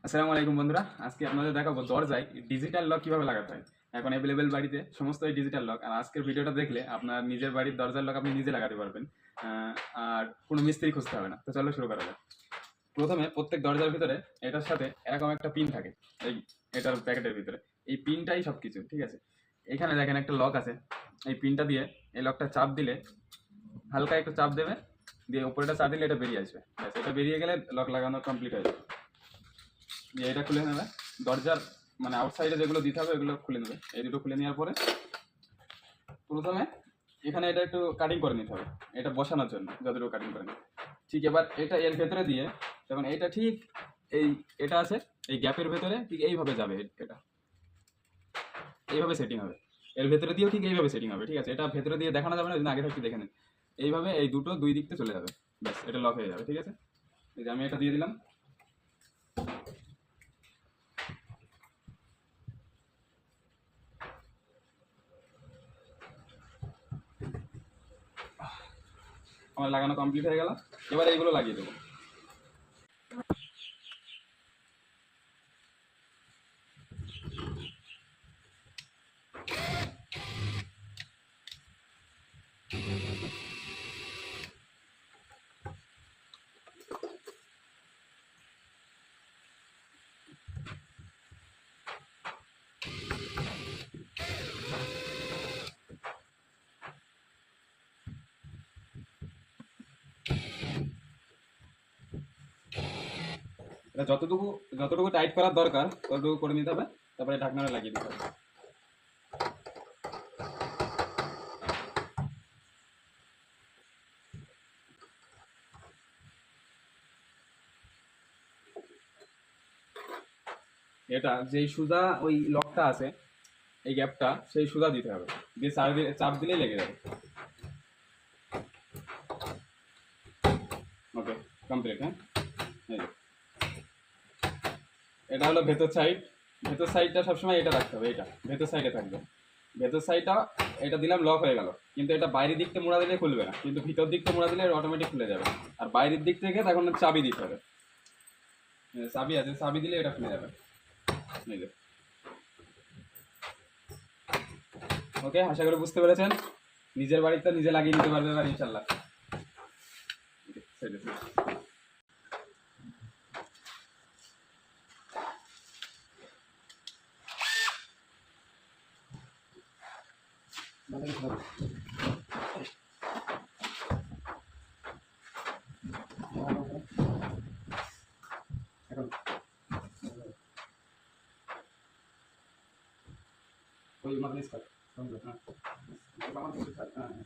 আসসালামু আলাইকুম বন্ধুরা, আজকে আপনাদের দেখাবো দরজায় ডিজিটাল লক কিভাবে লাগাতে হয়। এখন অ্যাভেলেবেল বাড়িতে সমস্ত ডিজিটাল লক, আর আজকের ভিডিওটা দেখলে আপনার নিজের বাড়ির দরজার লক আপনি নিজে লাগাতে পারবেন। আর কোনো মিস্ত্রি খুঁজতে হবে না। তো চলো শুরু করা যাক। প্রথমে প্রত্যেক দরজার ভিতরে এটার সাথে এরকম একটা পিন থাকে, এই এটার প্যাকেটের ভিতরে। এই পিনটাই সব কিছু, ঠিক আছে। এখানে দেখেন একটা লক আছে, এই পিনটা দিয়ে এই লকটা চাপ দিলে, হালকা একটু চাপ দেবে, দিয়ে উপরেটা চাপ দিলে এটা বেরিয়ে আসবে। ব্যাস, এটা বেরিয়ে গেলে লক লাগানো কমপ্লিট হয়ে যাবে। দিয়ে এটা খুলে নেবে, দরজার মানে আউটসাইডে যেগুলো দিতে হবে ওগুলো খুলে নেবে। এই দুটো খুলে নেওয়ার পরে প্রথমে এখানে এটা একটু কাটিং করে নিতে হবে, এটা বসানোর জন্য যতটুকু কাটিং করে নেবে। ঠিক, এবার এটা এর ভেতরে দিয়ে তখন এটা ঠিক এই এটা আছে এই গ্যাপের ভেতরে ঠিক এইভাবে যাবে, এটা এইভাবে সেটিং হবে। এর ভেতরে দিয়েও ঠিক এইভাবে সেটিং হবে, ঠিক আছে। এটা ভেতরে দিয়ে দেখানো যাবে না, যদি আগে থাকতে দেখে নিন। এইভাবে এই দুটো দুই দিকতে চলে যাবে, ব্যাস এটা লক হয়ে যাবে, ঠিক আছে। এই যে আমি এটা দিয়ে দিলাম। আমার লাগানো কমপ্লিট হয়ে গেল। এবার এইগুলো লাগিয়ে দেবো। এটা যতটুকু যতটুকু টাইট করার দরকার ততটুকু করে নিতে হবে, তারপরে ঢাকনাটা লাগিয়ে দিতে হবে। এটা যেই সুজা ওই লকটা আছে, এই গ্যাপটা সেই সুজা দিতে হবে, দিয়ে চাপ দিলেই লেগে যাবে। ওকে, কমপ্লিট। হ্যাঁ, এই যে। এটা হলো ভেতর সাইড। ভেতর সাইডটা সবসময় এটা রাখতে হবে, এটা ভেতর সাইডে থাকবে। ভেতর সাইডটা এটা দিলাম, লক হয়ে গেল, কিন্তু এটা বাইরের দিকটা মোড়া দিলে খুলবে না, কিন্তু ভিতর দিকটা মোড়া দিলে অটোমেটিক খুলে যাবে। আর বাইরের দিক থেকে তখন চাবি দিতে হবে, চাবি আছে, চাবি দিলে এটা খুলে যাবে। এই যে। ওকে, আশা করি বুঝতে পেরেছেন। নিজের বাড়িতে নিজে লাগিয়ে নিতে পারবে এবার ইনশাল্লাহ। এখন ওই মাছ হ্যাঁ,